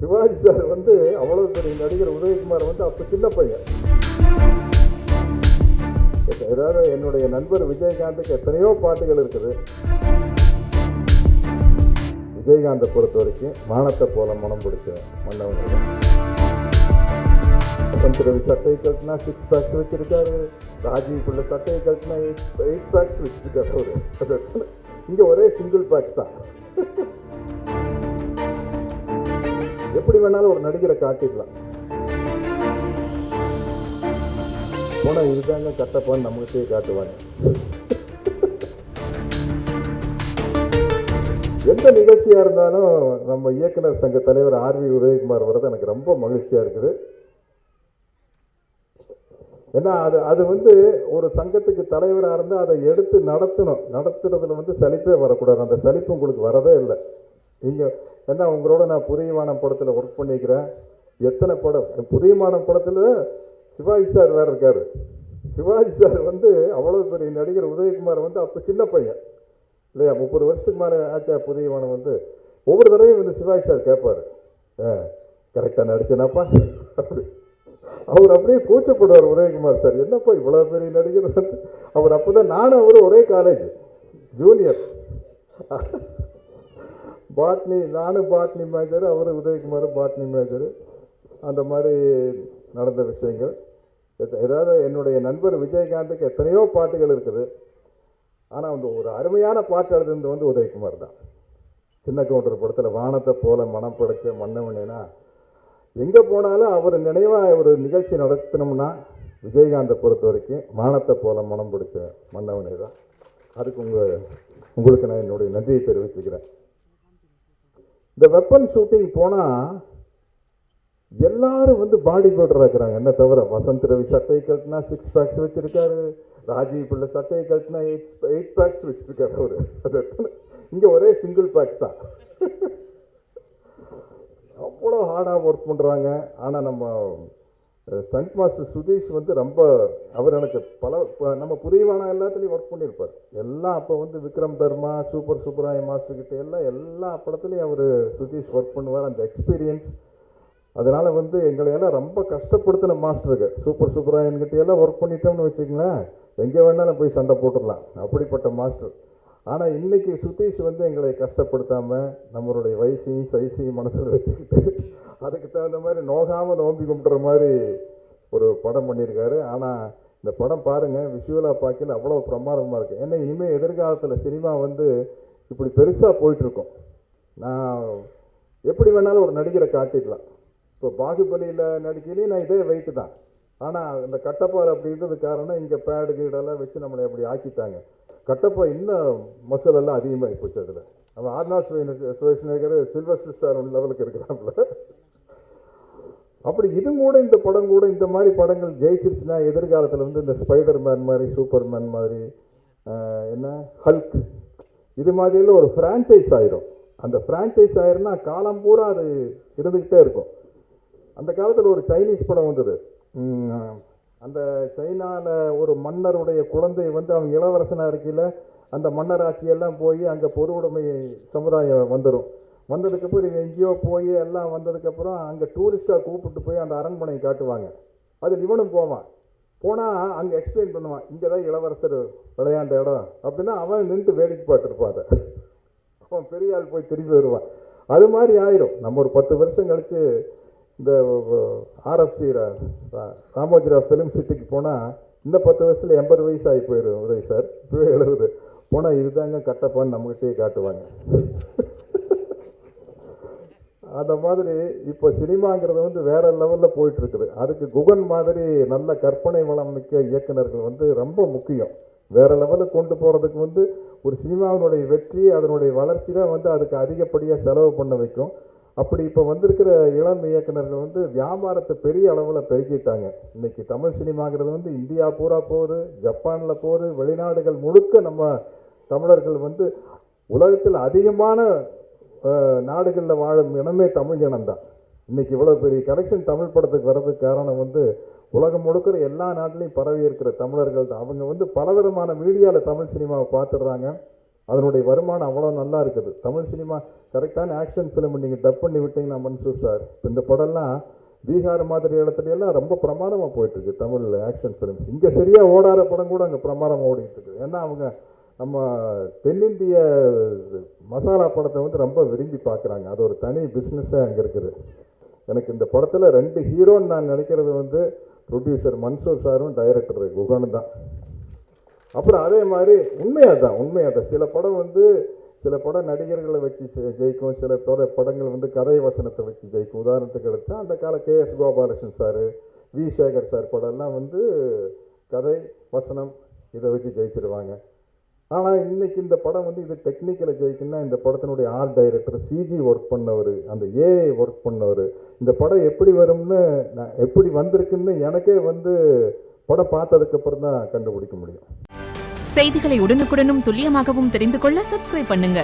Sivaji sir வந்து அவ்வளோ பெரிய நடிகர் உதயகுமார் வந்து அப்போ சின்ன பையன். ஏதாவது என்னுடைய நண்பர் விஜயகாந்துக்கு எத்தனையோ பாட்டுகள் இருக்குது. விஜயகாந்தை பொறுத்த வரைக்கும் வானத்தை போல மனம் பிடிச்ச மன்னவங்க. ரவி சட்டையை கட்டினா 6 பேக்ஸ் வச்சிருக்காரு. ராஜீவ் பிள்ளை சட்டையை கட்டினா 8 பேக்ஸ் வச்சிருக்காரு அவரு. இங்க ஒரே சிங்கிள் பேக்ஸ் தான். எப்படி வேணாலும் ஒரு நடிகரை காட்டிடலாம். போனா இதுதாங்க கட்டப்பான்னு நம்மகிட்டே காட்டுவாங்க. எந்த நிகழ்ச்சியா இருந்தாலும் நம்ம இயக்குனர் சங்க தலைவர் ஆர்வி உதயகுமார் வர்றது எனக்கு ரொம்ப மகிழ்ச்சியா இருக்குது. ஏன்னா அது வந்து ஒரு சங்கத்துக்கு தலைவராக இருந்தால் அதை எடுத்து நடத்துறதுல வந்து சலிப்பே வரக்கூடாது. அந்த சலிப்பு உங்களுக்கு வரதே இல்லை. நீங்கள் ஏன்னா உங்களோட நான் புரியவானம் படத்தில் ஒர்க் பண்ணிக்கிறேன். எத்தனை படம், புரியவானம் படத்தில் சிவாஜி சார் வேறு இருக்கார். சிவாஜி சார் வந்து அவ்வளோ பெரிய நடிகர் உதயகுமார் வந்து அப்போ சின்ன பையன் இல்லையா. 30 வருஷத்துக்கு மேலே ஆச்சா புரியவானம் வந்து. ஒவ்வொரு தடவையும் வந்து சிவாஜி சார் கேட்பார், கரெக்டாக நடிச்சேனாப்பா அப்படி. அவர் அப்படியே கூச்சப்படுவார் உதயகுமார் சார், என்னப்பா இவ்வளோ பெரிய நடிகர் வந்து. அவர் அப்போ தான் நானும் அவர் ஒரே காலேஜ் ஜூனியர். பாட்னி, நானும் பாட்னி மேஜர், அவர் உதயகுமார் பாட்னி மேஜர். அந்த மாதிரி நடந்த விஷயங்கள். ஏதாவது என்னுடைய நண்பர் விஜயகாந்துக்கு எத்தனையோ பாட்டுகள் இருக்குது. ஆனால் வந்து ஒரு அருமையான பாட்டு எழுதுனது வந்து உதயகுமார் தான். சின்ன கவுண்டர் படத்தில் வானத்தை போல மனம் படைச்ச மன்னவனேனா, எங்கே போனாலும் அவர் நினைவாக ஒரு நிகழ்ச்சி நடத்தினோம்னா விஜயகாந்தை பொறுத்த வரைக்கும் வானத்தை போல மனம் பிடிச்ச மன்னவனே தான். அதுக்கு உங்களுக்கு நான் என்னுடைய நன்றியை தெரிவிச்சுக்கிறேன். இந்த வெப்பன் ஷூட்டிங் போனால் எல்லாரும் வந்து பாடி பில்டராக இருக்கிறாங்க. என்ன தவிர வசந்த் ரவி சட்டையை கட்டினா 6 பேக்ஸ் வச்சிருக்காரு. ராஜீவ் பிள்ளை சட்டையை கட்டினா 8 பேக்ஸ் வச்சிருக்காரு அவரு. அது இங்கே ஒரே சிங்கிள் பேக்ஸ் தான். அவ்வளோ ஹார்டாக ஒர்க் பண்ணுறாங்க. ஆனால் நம்ம ஸ்டண்ட் மாஸ்டர் சுதீஷ் வந்து ரொம்ப, அவர் எனக்கு நம்ம புரியவான எல்லாத்துலேயும் ஒர்க் பண்ணியிருப்பார். எல்லாம் அப்போ வந்து விக்ரம் தர்மா, சூப்பர் சுப்பராய மாஸ்டர்கிட்ட எல்லா படத்துலையும் அவர் சுதீஷ் ஒர்க் பண்ணுவார். அந்த எக்ஸ்பீரியன்ஸ் அதனால் வந்து எங்களையெல்லாம் ரொம்ப கஷ்டப்படுத்தின மாஸ்டருக்கு. சூப்பர் சுப்பராயன்கிட்ட எல்லாம் ஒர்க் பண்ணிட்டோம்னு வச்சுக்கங்களேன், எங்கே வேணாலும் போய் சண்டை போட்டுடலாம், அப்படிப்பட்ட மாஸ்டர். ஆனால் இன்றைக்கி சுதீஷ் வந்து எங்களை கஷ்டப்படுத்தாமல் நம்மளுடைய வயசையும் சைஸையும் மனசில் வச்சுக்கிட்டு அதுக்கு தகுந்த மாதிரி நோகாமல் நோம்பி கும்பிட்ற மாதிரி ஒரு படம் பண்ணியிருக்காரு. ஆனால் இந்த படம் பாருங்கள், விஷுவலாக பார்க்கல அவ்வளோ பிரமாதமாக இருக்குது. ஏன்னா இனிமேல் எதிர்காலத்தில் சினிமா வந்து இப்படி பெருசாக போயிட்டுருக்கோம். நான் எப்படி வேணாலும் ஒரு நடிகரை காட்டிடலாம். இப்போ பாகுபலியில் நடிக்கையிலேயே நான் இதே வெயிட்டு தான். ஆனால் இந்த கட்டப்பால் அப்படி இருந்தது காரணம் இங்கே பேடு கீடெல்லாம் வச்சு நம்மளை அப்படி ஆக்கிட்டாங்க. கட்டப்பா இன்னும் மசல் எல்லாம் அதிகமாகி போச்சு. அதில் நம்ம ஆர்னால்ட் ஷ்வார்ஸ்நெகர் சில்வஸ்டர் ஸ்டார் லெவலுக்கு இருக்கிறாப்புல. அப்படி இது கூட இந்த படம் கூட இந்த மாதிரி படங்கள் ஜெயிச்சிருச்சுன்னா எதிர்காலத்தில் வந்து இந்த ஸ்பைடர் மேன் மாதிரி, சூப்பர் மேன் மாதிரி, என்ன ஹல்க், இது மாதிரியில் ஒரு ஃப்ரான்ச்சைஸ் ஆயிரும். அந்த ஃப்ரான்ச்சைஸ் ஆயிருன்னா காலம் பூரா அது இருந்துக்கிட்டே இருக்கும். அந்த காலத்தில் ஒரு சைனீஸ் படம் வந்தது. அந்த சைனாவில் ஒரு மன்னருடைய குழந்தை வந்து அவங்க இளவரசனாக இருக்கையில் அந்த மன்னர் ஆட்சியெல்லாம் போய் அங்கே பொது உடைமை சமுதாயம் வந்ததுக்கப்புறம் இவங்க எங்கேயோ போய் எல்லாம் வந்ததுக்கப்புறம் அங்கே டூரிஸ்ட்டாக கூப்பிட்டு போய் அந்த அரண்மனை காட்டுவாங்க. அதில் இவனும் போனால் அங்கே எக்ஸ்பிளைன் பண்ணுவான், இங்கே தான் இளவரசர் விளையாண்ட இடம் அப்படின்னா அவன் நின்று வேடிக்கை பார்த்துருப்பான். அதை அவன் பெரிய ஆள் போய் திரும்பி வருவான். அது மாதிரி ஆயிரும். நம்ம ஒரு 10 வருஷம் கழித்து இந்த RFC ராமோஜிராவ் ஃபிலிம் சிட்டிக்கு போனால் இந்த 10 வருஷத்தில் 80 வயசு ஆகி போயிடும் உதய் சார். இப்போவே 70 போனால் இதுதாங்க கட்டப்பான்னு நம்மகிட்டே காட்டுவாங்க. அந்த மாதிரி இப்போ சினிமாங்கிறது வந்து வேற லெவலில் போயிட்டுருக்குது. அதுக்கு குகன் மாதிரி நல்ல கற்பனை வளம் மிக்க இயக்குநர்கள் வந்து ரொம்ப முக்கியம். வேறு லெவலுக்கு கொண்டு போகிறதுக்கு வந்து ஒரு சினிமாவினுடைய வெற்றி, அதனுடைய வளர்ச்சி தான் வந்து அதுக்கு அதிகப்படியாக செலவு பண்ண வைக்கும். அப்படி இப்போ வந்திருக்கிற இளம் இயக்குநர்கள் வந்து வியாபாரத்தை பெரிய அளவில் பெருக்கிட்டாங்க. இன்றைக்கி தமிழ் சினிமாங்கிறது வந்து இந்தியா பூரா போகுது, ஜப்பானில் போகுது, வெளிநாடுகள் முழுக்க நம்ம தமிழர்கள் வந்து உலகத்தில் அதிகமான நாடுகளில் வாழும் இனமே தமிழ் இனம்தான். இன்றைக்கி இவ்வளோ பெரிய கலெக்ஷன் தமிழ் படத்துக்கு வர்றதுக்கு காரணம் வந்து உலகம் முழுக்கிற எல்லா நாட்டிலையும் பரவி இருக்கிற தமிழர்கள் தான். அவங்க வந்து பலவிதமான மீடியாவில் தமிழ் சினிமாவை பார்த்துடுறாங்க. அதனுடைய வருமானம் அவ்வளோ நல்லா இருக்குது. தமிழ் சினிமா கரெக்டான ஆக்ஷன் ஃபிலிம் நீங்கள் டப் பண்ணி விட்டீங்கன்னா மன்சூர் சார், இப்போ இந்த படம்லாம் பீகார் மாதிரி இடத்துலையெல்லாம் ரொம்ப பிரமாதமாக போயிட்டுருக்கு தமிழ் ஆக்ஷன் ஃபிலிம்ஸ். இங்கே சரியாக ஓடாத படம் கூட அங்கே பிரமாதமாக ஓடிட்டு இருக்குது. ஏன்னா அவங்க நம்ம தென்னிந்திய மசாலா படத்தை வந்து ரொம்ப விரும்பி பார்க்குறாங்க. அது ஒரு தனி பிஸ்னஸாக அங்கே இருக்குது. எனக்கு இந்த படத்தில் 2 ஹீரோன்னு நான் நினைக்கிறது வந்து ப்ரொடியூசர் மன்சூர் சாரும் டைரக்டர் குகனும் தான். அப்புறம் அதே மாதிரி உண்மையாக தான் சில படம் வந்து சில படம் நடிகர்களை வச்சு ஜெயிக்கும், சில படங்கள் வந்து கதை வசனத்தை வச்சு ஜெயிக்கும். உதாரணத்துக்கு எடுத்தால் அந்த கால KS Gopalakrishnan sir, V Sekhar sir படம்லாம் வந்து கதை வசனம் இதை வச்சு ஜெயிச்சிருவாங்க. ஆனால் இன்னைக்கு இந்த படம் வந்து இது டெக்னிக்கலை ஜெயிக்குன்னா இந்த படத்தினுடைய ஆர்ட் டைரக்டர், சிஜி ஒர்க் பண்ணவர், அந்த ஏஐ ஒர்க் பண்ணவர், இந்த படம் எப்படி வரும்னு எப்படி வந்திருக்குன்னு எனக்கே வந்து படம் பார்த்ததுக்கப்புறம் தான் கண்டுபிடிக்க முடியும். செய்திகளை உடனுக்குடனும் துல்லியமாகவும் தெரிந்து கொள்ள சப்ஸ்கிரைப் பண்ணுங்க.